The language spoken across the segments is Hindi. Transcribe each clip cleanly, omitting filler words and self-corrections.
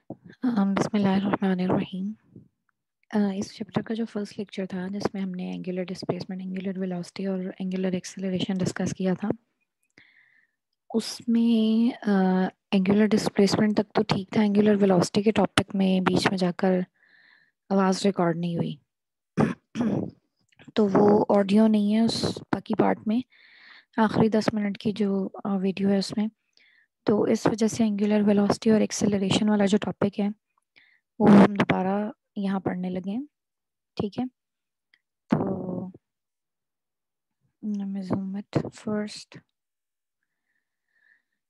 बिस्मिल्लाहिर्रहमानिर्रहीम। इस चैप्टर का जो फर्स्ट लेक्चर था जिसमें हमने एंगुलर डिस्प्लेसमेंट, एंगुलर वेलोसिटी और एंगुलर एक्सेलरेशन डिस्कस किया था, उसमें एंगुलर डिस्प्लेसमेंट तक तो ठीक था। एंगुलर वेलोसिटी के टॉपिक में बीच में जाकर आवाज़ रिकॉर्ड नहीं हुई तो वो ऑडियो नहीं है उस बाकी पार्ट में, आखिरी 10 मिनट की जो वीडियो है उसमें। तो इस वजह से एंगुलर वेलोसिटी और एक्सेलरेशन वाला जो टॉपिक है वो हम दोबारा यहाँ पढ़ने लगे हैं। ठीक है, तो zoom it first.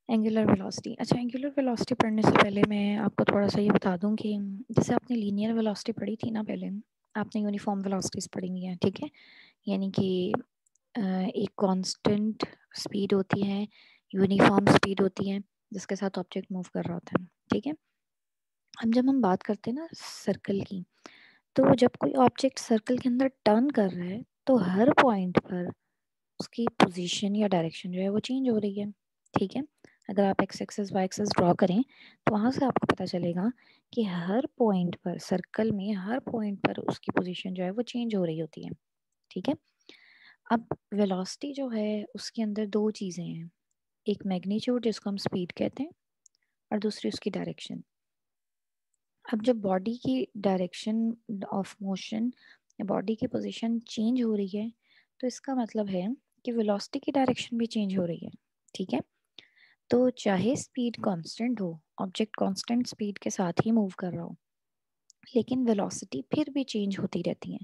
Angular velocity. अच्छा, एंगुलर वेलोसिटी पढ़ने से पहले मैं आपको थोड़ा सा ये बता दूं कि जैसे आपने लीनियर वेलोसिटी पढ़ी थी ना, पहले आपने यूनिफॉर्म वेलोसिटीज पढ़ी हुई हैं। ठीक है, यानी कि एक कांस्टेंट स्पीड होती है, यूनिफॉर्म स्पीड होती है जिसके साथ ऑब्जेक्ट मूव कर रहा होता है। ठीक है, अब जब हम बात करते हैं ना सर्कल की, तो जब कोई ऑब्जेक्ट सर्कल के अंदर टर्न कर रहा है तो हर पॉइंट पर उसकी पोजीशन या डायरेक्शन जो है वो चेंज हो रही है। ठीक है, अगर आप X axis Y axis draw करें तो वहां से आपको पता चलेगा कि हर पॉइंट पर, सर्कल में हर पॉइंट पर उसकी पोजीशन जो है वो चेंज हो रही होती है। ठीक है, अब वेलोसिटी जो है उसके अंदर दो चीजें हैं, एक मैग्नीट्यूड जिसको हम स्पीड कहते हैं और दूसरी उसकी डायरेक्शन। अब जब बॉडी की डायरेक्शन ऑफ मोशन या बॉडी की पोजीशन चेंज हो रही है तो इसका मतलब है कि वेलोसिटी की डायरेक्शन भी चेंज हो रही है। ठीक है, तो चाहे स्पीड कांस्टेंट हो, ऑब्जेक्ट कांस्टेंट स्पीड के साथ ही मूव कर रहा हो, लेकिन वेलोसिटी फिर भी चेंज होती रहती है।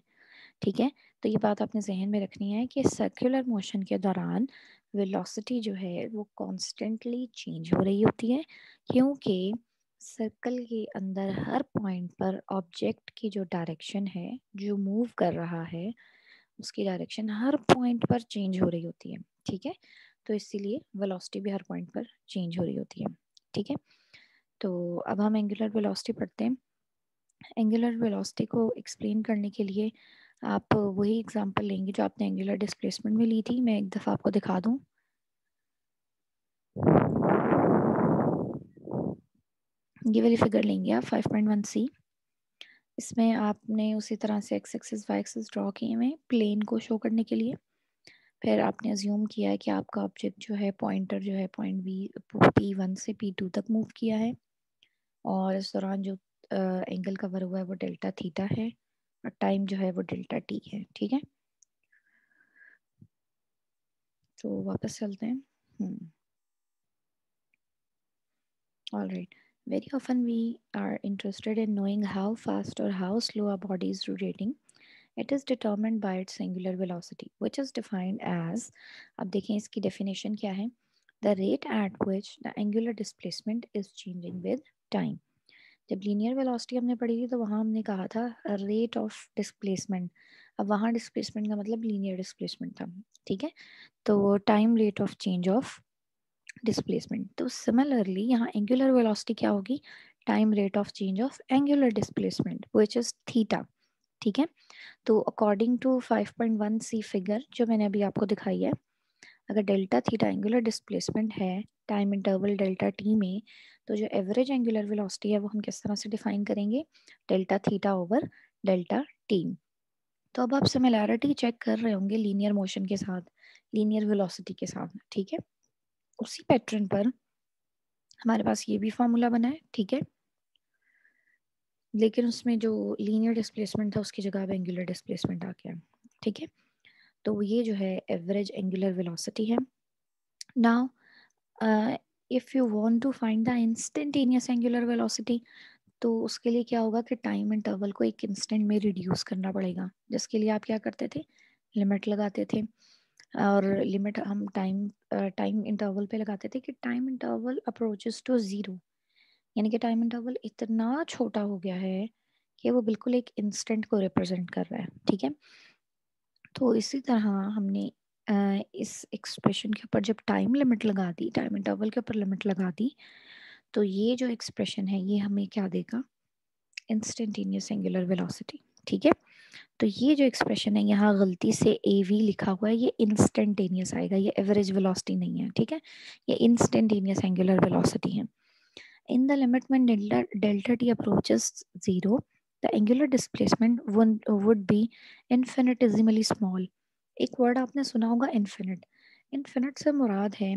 ठीक है, तो ये बात आपने जहन में रखनी है कि सर्कुलर मोशन के दौरान वेलोसिटी जो है वो कॉन्स्टेंटली चेंज हो रही होती है, क्योंकि सर्कल के अंदर हर पॉइंट पर ऑब्जेक्ट की जो डायरेक्शन है, जो मूव कर रहा है, उसकी डायरेक्शन हर पॉइंट पर चेंज हो रही होती है। ठीक है, तो इसीलिए वेलोसिटी भी हर पॉइंट पर चेंज हो रही होती है। ठीक है, तो अब हम एंगुलर वेलोसिटी पढ़ते हैं। एंगुलर वेलोसिटी को एक्सप्लेन करने के लिए आप वही एग्जांपल लेंगे जो आपने एंगुलर डिस्प्लेसमेंट में ली थी। मैं एक दफ़ा आपको दिखा दूं। ये वाली फिगर लेंगे आप 5.1c। इसमें आपने उसी तरह से X axis Y axis draw किए हुए प्लेन को शो करने के लिए। फिर आपने अज्यूम किया है कि आपका ऑब्जेक्ट जो है, पॉइंटर जो है, पॉइंट P1 से P2 तक मूव किया है और इस दौरान जो एंगल कवर हुआ है वो डेल्टा थीटा है और टाइम जो है वो डेल्टा टी है। ठीक है, तो वापस चलते हैं। All right. Very often we are interested in knowing how fast or how slow a body is rotating. It is determined by its angular velocity, which is defined as, अब देखें इसकी definition क्या है, the rate at which the angular displacement is changing with time. जब लीनियर वेलोसिटी हमने पढ़ी थी तो वहाँ हमने कहा था रेट ऑफ डिस्प्लेसमेंट। अब वहाँ डिस्प्लेसमेंट का मतलब लीनियर डिस्प्लेसमेंट था। ठीक है, तो time rate of change of displacement. तो सिमिलरली यहाँ एंगुलर वेलोसिटी क्या होगी, time rate of change of angular displacement which is theta. ठीक है, तो अकॉर्डिंग टू 5.1c फिगर जो मैंने अभी आपको दिखाई है, अगर डेल्टा थीटा एंगुलर डिस्प्लेसमेंट है टाइम इंटरवल डेल्टा टी में, तो जो एवरेज एंगुलर वेलोसिटी है वो हम किस तरह से डिफाइन करेंगे, delta theta over delta T. तो अब आप सिमिलैरिटी चेक कर रहे होंगे लीनियर मोशन के साथ, लीनियर वेलोसिटी के साथ। ठीक है, उसी पैटर्न पर हमारे पास ये भी फॉर्मूला बना है। ठीक है, लेकिन उसमें जो लीनियर डिस्प्लेसमेंट था उसकी जगह अब एंगुलर डिस्प्लेसमेंट आ गया। ठीक है, तो ये जो है एवरेज एंगुलर वेलोसिटी है। Now if you want to find the instantaneous angular velocity, तो उसके लिए क्या होगा कि टाइम इंटरवल को एक इंस्टेंट में रिड्यूस करना पड़ेगा, जिसके लिए आप क्या करते थे, लिमिट लगाते थे। और लिमिट हम टाइम इंटरवल पे लगाते थे कि time interval approaches to zero, यानी कि टाइम इंटरवल इतना छोटा हो गया है कि वो बिल्कुल एक इंस्टेंट को रिप्रेजेंट कर रहा है। ठीक है, तो इसी तरह हमने इस एक्सप्रेशन के ऊपर जब टाइम लिमिट लगा दी, टाइम इंटरवल के ऊपर लिमिट लगा दी, तो ये जो एक्सप्रेशन है ये हमें क्या देगा, इंस्टेंटेनियस एंगुलर वेलोसिटी। ठीक है, तो ये जो एक्सप्रेशन है यहाँ गलती से AV लिखा हुआ है, ये इंस्टेंटेनियस आएगा, ये एवरेज वेलोसिटी नहीं है। ठीक है, ये इंस्टेंटेनियस एंगुलर वेलोसिटी है। In the limit when delta t approaches 0, the angular displacement would be infinitesimally small. एक वर्ड आपने सुना होगा infinite. Infinite से मुराद है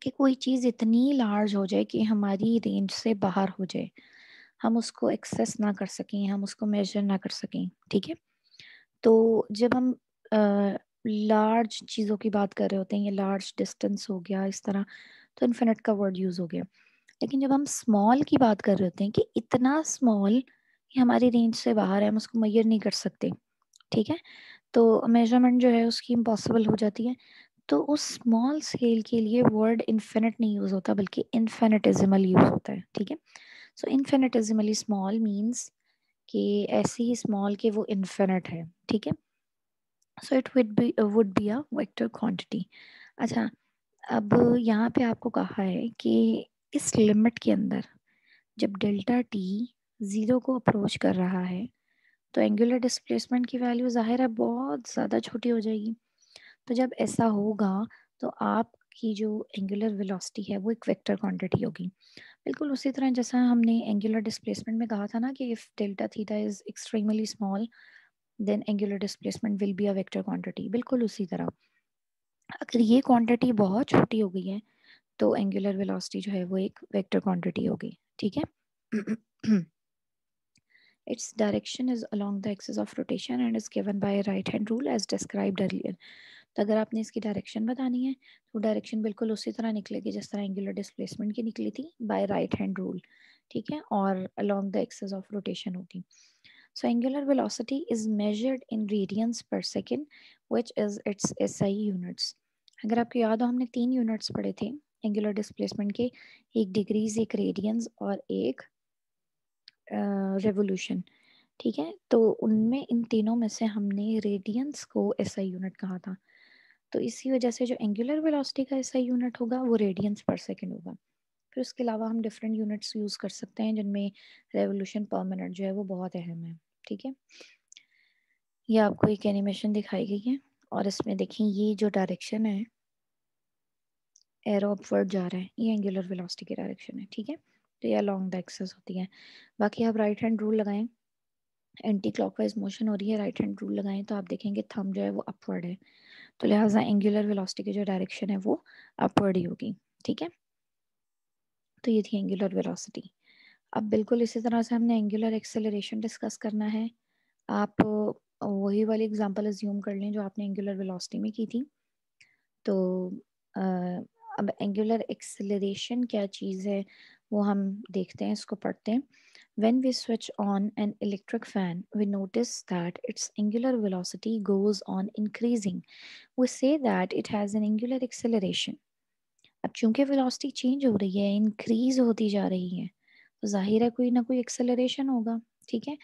कि कोई चीज़ इतनी लार्ज हो जाए कि हमारी रेंज से बाहर हो जाए, हम उसको एक्सेस ना कर सकें, हम उसको मेजर ना कर सकें, ठीक है। तो जब हम लार्ज चीज़ों की बात कर रहे होते हैं, ये लार्ज डिस्टेंस हो गया इस तरह, तो इन्फिनिट का वर्ड यूज़ हो गया। लेकिन जब हम स्मॉल की बात कर रहे होते हैं कि इतना स्मॉल कि हमारी रेंज से बाहर है, हम उसको मेजर नहीं कर सकते, ठीक है, तो मेजरमेंट जो है उसकी इम्पॉसिबल हो जाती है। तो उस स्मॉल स्केल के लिए वर्ड इन्फिनिट नहीं यूज़ होता बल्कि इन्फिनिटेसिमल यूज़ होता है, ठीक है। सो इन्फिनिटेसिमली स्मॉल मीन्स कि ऐसे ही स्मॉल कि वो इन्फिनिट है, ठीक है। So it would be a vector quantity. अच्छा, अब यहाँ पे आपको कहा है कि इस लिमिट के अंदर जब डेल्टा टी ज़ीरो को अप्रोच कर रहा है तो एंगुलर डिस्प्लेसमेंट की वैल्यू ज़ाहिर है बहुत ज़्यादा छोटी हो जाएगी। तो जब ऐसा होगा तो आपकी जो एंगुलर वेलोसिटी है वो एक वेक्टर क्वांटिटी होगी। बिल्कुल उसी तरह जैसा हमने एंगुलर डिस्प्लेसमेंट में कहा था ना कि if delta theta is extremely small then angular displacement will be a vector quantity. बिल्कुल उसी तरह अगर ये क्वांटिटी बहुत छोटी हो गई है तो एंगुलर वेलोसिटी जो है वो एक वेक्टर क्वांटिटी होगी, ठीक है। Its direction is along the axis of rotation and is given by a right hand rule as described earlier. तो अगर आपने इसकी डायरेक्शन बतानी है तो डायरेक्शन बिल्कुल उसी तरह निकलेगी जिस तरह एंगुलर डिस्प्लेसमेंट की निकली थी, बाय राइट हैंड रूल, ठीक है, और along the axis of rotation होगी. So angular velocity is measured in radians per second, which is its SI units. अगर आपको याद हो हमने 3 यूनिट्स पढ़े थे एंगुलर डिस्प्लेसमेंट के, एक डिग्रीज, एक रेडियंस और एक रेवोल्यूशन, ठीक है। तो उनमें इन तीनों में से हमने रेडियंस को एसआई यूनिट कहा था। तो इसी वजह से जो एंगुलर वेलोसिटी का एसआई यूनिट होगा वो रेडियंस पर सेकंड होगा। फिर उसके अलावा हम डिफरेंट यूनिट्स यूज़ कर सकते हैं जिनमें रेवोल्यूशन पर मिनट जो है वो बहुत अहम है, ठीक है। ये आपको एक एनिमेशन दिखाई गई है और इसमें देखें ये जो डायरेक्शन है एरो अपवर्ड जा रहा है, ये एंगुलर वेलोसिटी की डायरेक्शन है, ठीक है। तो ये अलोंग द एक्सिस होती है। बाकी आप राइट हैंड रूल लगाएं, एंटी क्लॉकवाइज मोशन हो रही है, राइट हैंड रूल लगाएं तो आप देखेंगे थंब जो है वो अपवर्ड है, तो लिहाजा एंगुलर वेलोसिटी की जो डायरेक्शन है वो अपवर्ड ही होगी, ठीक है। तो ये थी एंगुलर वेलोसिटी। अब बिल्कुल इसी तरह से हमने एंगुलर एक्सेलरेशन डिस्कस करना है। आप वही वाली एग्जांपल अज्यूम कर लें जो आपने एंगुलर वेलोसिटी में की थी। तो अ, अब एंगुलर एक्सेलरेशन क्या चीज़ है वो हम देखते हैं, इसको पढ़ते हैं। When we switch on an electric fan, we notice that its angular velocity goes on increasing. We say that it has an angular acceleration. अब चूंकि वेलोसिटी चेंज हो रही है, इंक्रीज होती जा रही है, तो जाहिर है कोई ना कोई एक्सेलरेशन होगा, ठीक है।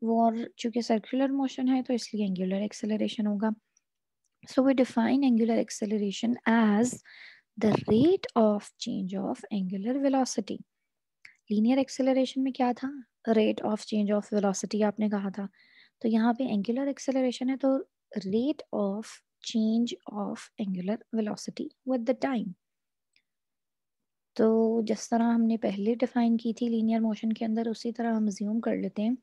वो और चूंकि सर्कुलर मोशन है तो इसलिए एंगुलर एक्सेलरेशन होगा। So we define angular acceleration as the rate of change of angular velocity. Linear acceleration में क्या था, rate of change of velocity आपने कहा था, तो यहाँ पे एंगुलर एक्सेलरेशन है तो rate of change of angular velocity with the time. तो जिस तरह हमने पहले डिफाइन की थी लीनियर मोशन के अंदर उसी तरह हम अज्यूम कर लेते हैं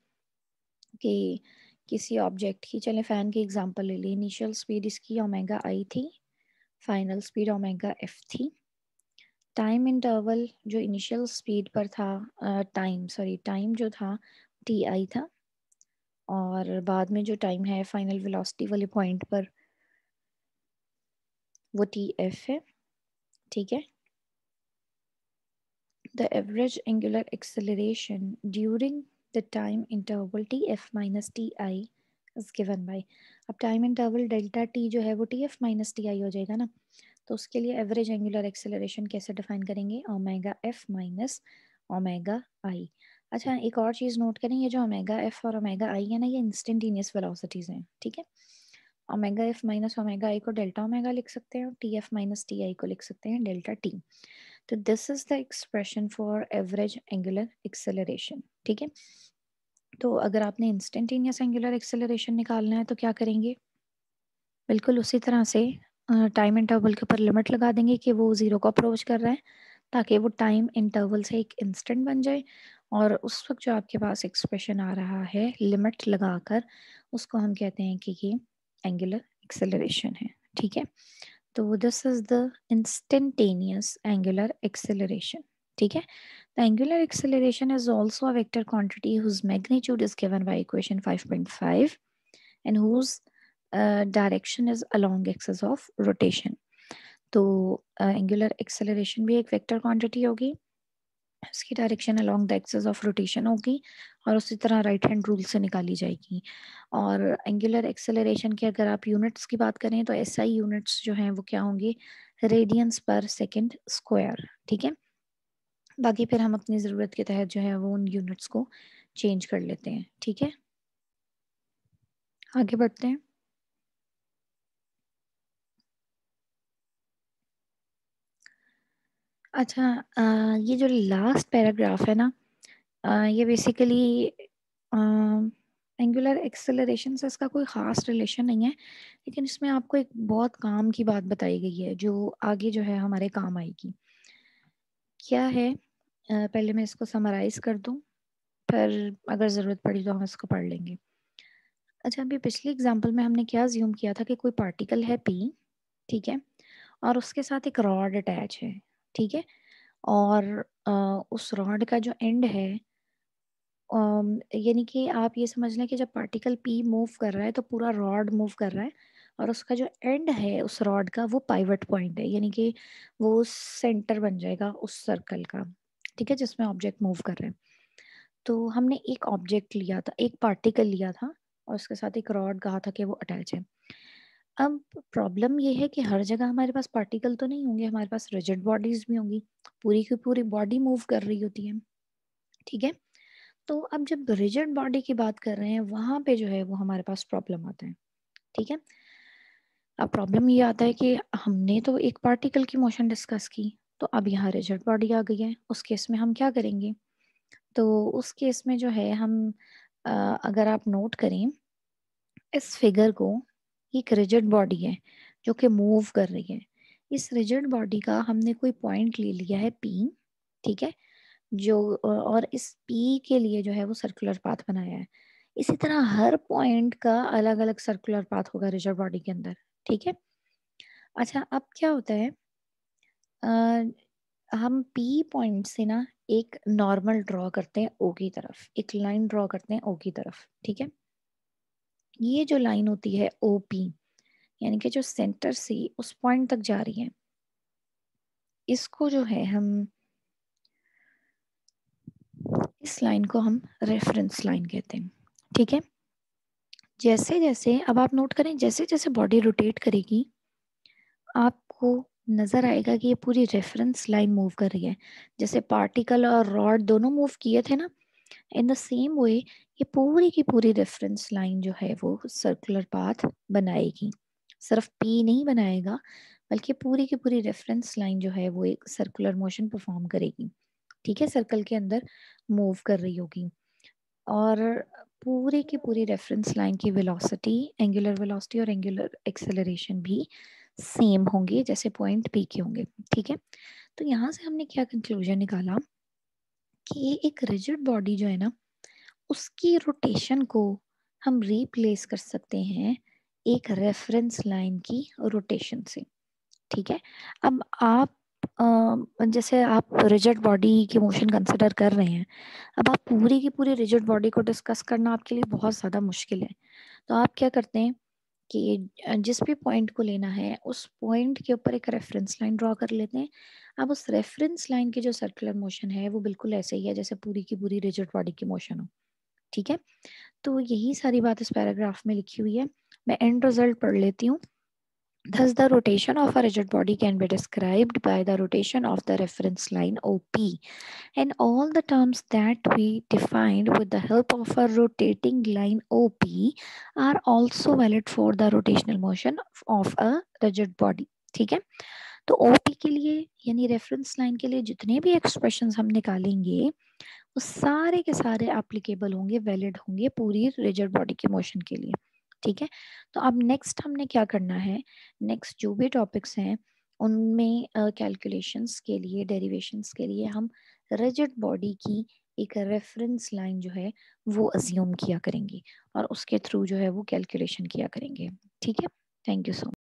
कि किसी ऑब्जेक्ट की, चले फैन की एग्जांपल ले ली, इनिशियल स्पीड इसकी ओमेगा आई थी, फाइनल स्पीड ओमेगा एफ थी। टाइम इंटरवल जो इनिशियल स्पीड पर था, टाइम जो था टी आई था, और बाद में जो टाइम है फाइनल वेलोसिटी वाले पॉइंट पर वो टी एफ है, ठीक है। The average angular acceleration during the time interval tf minus ti is given by, अब टाइम इंटरवल डेल्टा टी जो है वो T F minus T I हो जाएगा ना, तो उसके लिए एवरेज एंगुलर एक्सेलरेशन कैसे डिफाइन करेंगे, ओमेगा एफ माइनस ओमेगा आई। अच्छा, एक और चीज़ नोट करें, ये जो ओमेगा एफ और ओमेगा आई है ना, ये इंस्टेंटेनियस वेलोसिटीज़ हैं, ठीक है। ओमेगा एफ माइनस ओमेगा आई को डेल्टा ओमेगा लिख सकते हैं और T F minus T I को लिख सकते हैं डेल्टा टी। तो this is the expression for average angular acceleration, ठीक है। तो अगर आपने इंस्टेंटेनियस एंगुलर एक्सेलरेशन निकालना है तो क्या करेंगे, बिल्कुल उसी तरह से टाइम इंटरवल के ऊपर लिमिट लगा देंगे कि वो जीरो को अप्रोच कर रहा है, ताकि वो टाइम इंटरवल से एक इंस्टेंट बन जाए और उस वक्त जो आपके पास एक्सप्रेशन आ रहा है लिमिट लगाकर, उसको हम कहते हैं कि ये एंगुलर एक्सेलरेशन है। ठीक है, तो this is the instantaneous angular acceleration. ठीक है, the angular acceleration is also a vector quantity whose magnitude is given by equation 5.5 and whose direction is along axis of rotation। तो एंगुलर एक्सेलरेशन भी एक वेक्टर क्वांटिटी होगी, उसकी direction along the axis of rotation होगी और उसी तरह राइट हैंड रूल से निकाली जाएगी। और एंगुलर एक्सेलरेशन के अगर आप यूनिट्स की बात करें तो एसआई यूनिट्स जो हैं वो क्या होंगे, रेडियंस पर सेकंड स्क्वायर। ठीक है, बाकी फिर हम अपनी ज़रूरत के तहत जो है वो उन यूनिट्स को चेंज कर लेते हैं। ठीक है, आगे बढ़ते हैं। अच्छा, ये जो लास्ट पैराग्राफ है ना, ये बेसिकली एंगुलर एक्सेलरेशन से इसका कोई ख़ास रिलेशन नहीं है, लेकिन इसमें आपको एक बहुत काम की बात बताई गई है जो आगे जो है हमारे काम आएगी। क्या है, पहले मैं इसको समराइज कर दूं, फिर अगर ज़रूरत पड़ी तो हम इसको पढ़ लेंगे। अच्छा, अभी पिछले एग्जाम्पल में हमने क्या ज्यूम किया था कि कोई पार्टिकल है पी, ठीक है, और उसके साथ एक रॉड अटैच है। ठीक है, और उस रॉड का जो एंड है, यानी कि आप ये समझ लें कि जब पार्टिकल पी मूव कर रहा है तो पूरा रॉड मूव कर रहा है, और उसका जो एंड है उस रॉड का वो पाइवट पॉइंट है, यानी कि वो सेंटर बन जाएगा उस सर्कल का। ठीक है, जिसमें ऑब्जेक्ट मूव कर रहे हैं। तो हमने एक ऑब्जेक्ट लिया था, एक पार्टिकल लिया था, और उसके साथ एक रॉड कहा था कि वो अटैच है। अब प्रॉब्लम ये है कि हर जगह हमारे पास पार्टिकल तो नहीं होंगे, हमारे पास रिजिड बॉडीज भी होंगी, पूरी की पूरी बॉडी मूव कर रही होती है। ठीक है, तो अब जब रिजिड बॉडी की बात कर रहे हैं वहां पे जो है वो हमारे पास प्रॉब्लम आता है। ठीक है, अब प्रॉब्लम ये आता है कि हमने तो एक पार्टिकल की मोशन डिस्कस की, तो अब यहाँ रिजिड बॉडी आ गई है, उस केस में हम क्या करेंगे? तो उस केस में जो है हम अ, अगर आप नोट करें इस फिगर को, एक रिजिड बॉडी है जो कि मूव कर रही है। इस रिजिड बॉडी का हमने कोई पॉइंट ले लिया है पी। ठीक है, जो और इस पी के लिए जो है वो सर्कुलर पाथ बनाया है। इसी तरह हर पॉइंट का अलग अलग सर्कुलर पाथ होगा रिजिड बॉडी के अंदर। ठीक है, अच्छा अब क्या होता है, हम पी पॉइंट से ना एक नॉर्मल ड्रॉ करते हैं ओ की तरफ, एक लाइन ड्रॉ करते हैं ओ की तरफ। ठीक है, ये जो लाइन होती है ओ पी, यानी कि जो सेंटर से उस पॉइंट तक जा रही है, इसको जो है हम, इस लाइन को हम रेफरेंस लाइन कहते हैं। ठीक है, जैसे जैसे अब आप नोट करें, जैसे जैसे बॉडी रोटेट करेगी आपको नजर आएगा कि ये पूरी रेफरेंस लाइन मूव कर रही है। जैसे पार्टिकल और रॉड दोनों मूव किए थे ना, इन द सेम वे ये पूरी की पूरी रेफरेंस लाइन जो है वो सर्कुलर पाथ बनाएगी। सिर्फ पी नहीं बनाएगा, बल्कि पूरी की पूरी रेफरेंस लाइन जो है वो एक सर्कुलर मोशन परफॉर्म करेगी। ठीक है, सर्कल के अंदर मूव कर रही होगी, और पूरे की पूरी रेफरेंस लाइन की वेलोसिटी, एंगुलर वेलोसिटी और एंगुलर एक्सेलरेशन भी सेम होंगे जैसे पॉइंट पी के होंगे। ठीक है, तो यहाँ से हमने क्या कंक्लूजन निकाला कि एक रिजिड बॉडी जो है ना, उसकी रोटेशन को हम रिप्लेस कर सकते हैं एक रेफरेंस लाइन की रोटेशन से। ठीक है, अब आप जैसे आप रिजिड बॉडी की मोशन कंसिडर कर रहे हैं, अब आप पूरी की पूरी रिजिड बॉडी को डिस्कस करना आपके लिए बहुत ज़्यादा मुश्किल है। तो आप क्या करते हैं कि जिस भी पॉइंट को लेना है उस पॉइंट के ऊपर एक रेफरेंस लाइन ड्रॉ कर लेते हैं। अब उस रेफरेंस लाइन की जो सर्कुलर मोशन है वो बिल्कुल ऐसे ही है जैसे पूरी की पूरी रिजिड बॉडी की मोशन हो। ठीक है, तो यही सारी बात इस पैराग्राफ में लिखी हुई है। मैं एंड रिजल्ट पढ़ लेती हूँ। Thus, the rotation of a rigid body can be described by the rotation of the reference line OP, and all the terms that we defined with the help of a rotating line OP are also valid for the rotational motion of a rigid body. ठीक है, तो OP के लिए यानी रेफरेंस लाइन के लिए जितने भी एक्सप्रेशंस हम निकालेंगे वो सारे के सारे एप्लीकेबल होंगे, वैलिड होंगे पूरी रिजिड बॉडी की मोशन के लिए। ठीक है, तो अब नेक्स्ट हमने क्या करना है, नेक्स्ट जो भी टॉपिक्स हैं उनमें कैलकुलेशंस के लिए, डेरिवेशंस के लिए हम रिजिड बॉडी की एक रेफरेंस लाइन जो है वो अज्यूम किया करेंगे और उसके थ्रू जो है वो कैलकुलेशन किया करेंगे। ठीक है, थैंक यू सो मच।